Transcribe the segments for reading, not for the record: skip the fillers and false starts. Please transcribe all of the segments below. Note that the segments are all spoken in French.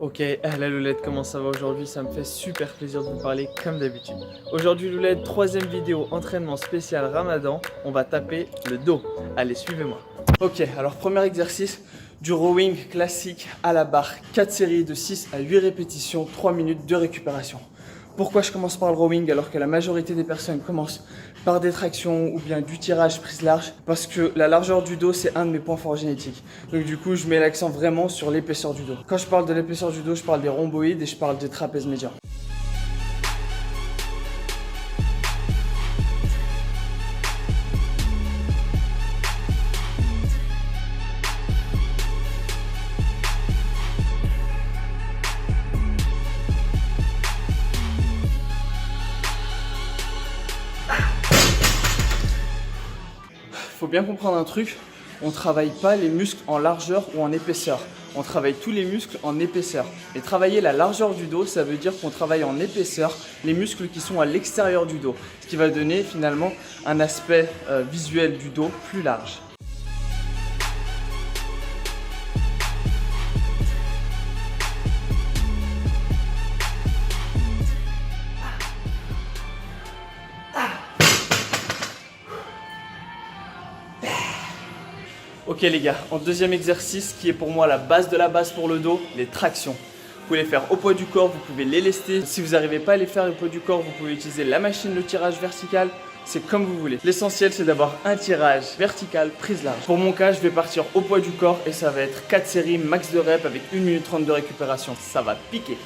Ok, la Loulette, comment ça va aujourd'hui? Ça me fait super plaisir de vous parler comme d'habitude. Aujourd'hui Loulette, troisième vidéo entraînement spécial Ramadan, on va taper le dos. Allez, suivez-moi. Ok, alors premier exercice, du rowing classique à la barre, 4 séries de 6 à 8 répétitions, 3 minutes de récupération. Pourquoi je commence par le rowing alors que la majorité des personnes commencent par des tractions ou bien du tirage prise large? Parce que la largeur du dos, c'est un de mes points forts génétiques. Donc du coup, je mets l'accent vraiment sur l'épaisseur du dos. Quand je parle de l'épaisseur du dos, je parle des rhomboïdes et je parle des trapèzes médians. Faut bien comprendre un truc, on ne travaille pas les muscles en largeur ou en épaisseur. On travaille tous les muscles en épaisseur. Et travailler la largeur du dos, ça veut dire qu'on travaille en épaisseur les muscles qui sont à l'extérieur du dos. Ce qui va donner finalement un aspect visuel du dos plus large. Ok les gars, en deuxième exercice qui est pour moi la base de la base pour le dos, les tractions. Vous pouvez les faire au poids du corps, vous pouvez les lester. Si vous n'arrivez pas à les faire au poids du corps, vous pouvez utiliser la machine de tirage vertical. C'est comme vous voulez. L'essentiel c'est d'avoir un tirage vertical prise large. Pour mon cas, je vais partir au poids du corps et ça va être 4 séries max de reps avec 1 minute 30 de récupération. Ça va piquer.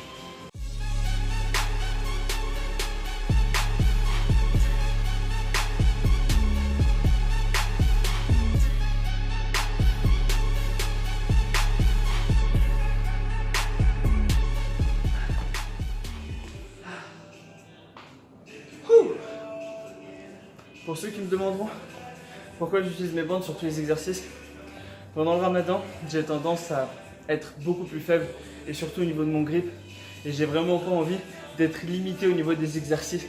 Pour ceux qui me demanderont pourquoi j'utilise mes bandes sur tous les exercices, pendant le ramadan, j'ai tendance à être beaucoup plus faible et surtout au niveau de mon grip. Et j'ai vraiment pas envie d'être limité au niveau des exercices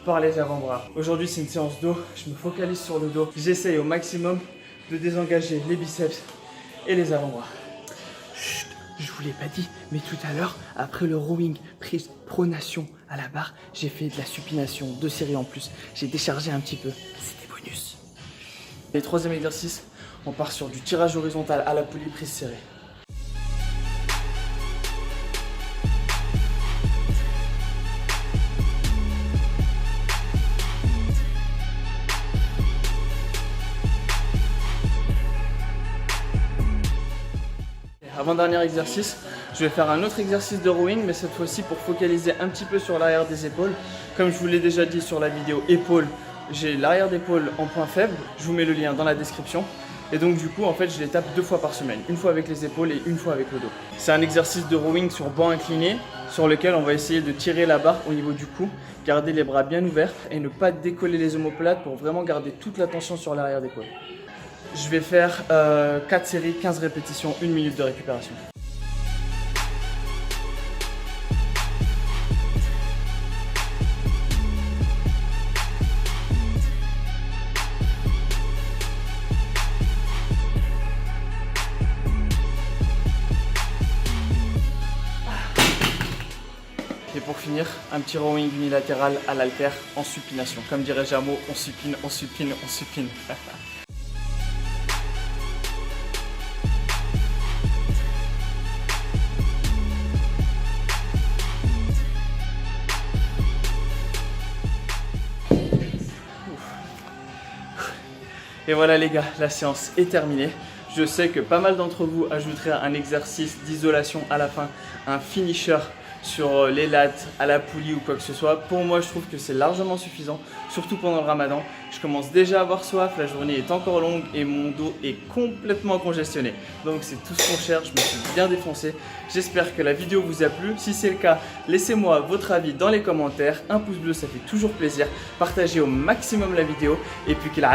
par les avant-bras. Aujourd'hui, c'est une séance dos, je me focalise sur le dos. J'essaye au maximum de désengager les biceps et les avant-bras. Chut, je vous l'ai pas dit, mais tout à l'heure, après le rowing, prise pronation à la barre, j'ai fait de la supination, 2 séries en plus. J'ai déchargé un petit peu, c'était bonus. Et troisième exercice, on part sur du tirage horizontal à la poulie prise serrée. Avant-dernier exercice, je vais faire un autre exercice de rowing, mais cette fois-ci pour focaliser un petit peu sur l'arrière des épaules. Comme je vous l'ai déjà dit sur la vidéo épaules, j'ai l'arrière d'épaule en point faible, je vous mets le lien dans la description. Et donc du coup, en fait, je les tape 2 fois par semaine, une fois avec les épaules et une fois avec le dos. C'est un exercice de rowing sur banc incliné, sur lequel on va essayer de tirer la barre au niveau du cou, garder les bras bien ouverts et ne pas décoller les omoplates pour vraiment garder toute la tension sur l'arrière d'épaule. Je vais faire 4 séries, 15 répétitions, 1 minute de récupération. Et pour finir, un petit rowing unilatéral à l'haltère en supination. Comme dirait Jamo, on supine, on supine, on supine. Et voilà les gars, la séance est terminée. Je sais que pas mal d'entre vous ajouteraient un exercice d'isolation à la fin, un finisher sur les lattes, à la poulie ou quoi que ce soit. Pour moi, je trouve que c'est largement suffisant, surtout pendant le ramadan. Je commence déjà à avoir soif, la journée est encore longue et mon dos est complètement congestionné. Donc c'est tout ce qu'on cherche, je me suis bien défoncé. J'espère que la vidéo vous a plu. Si c'est le cas, laissez-moi votre avis dans les commentaires. Un pouce bleu, ça fait toujours plaisir. Partagez au maximum la vidéo. Et puis qu'il a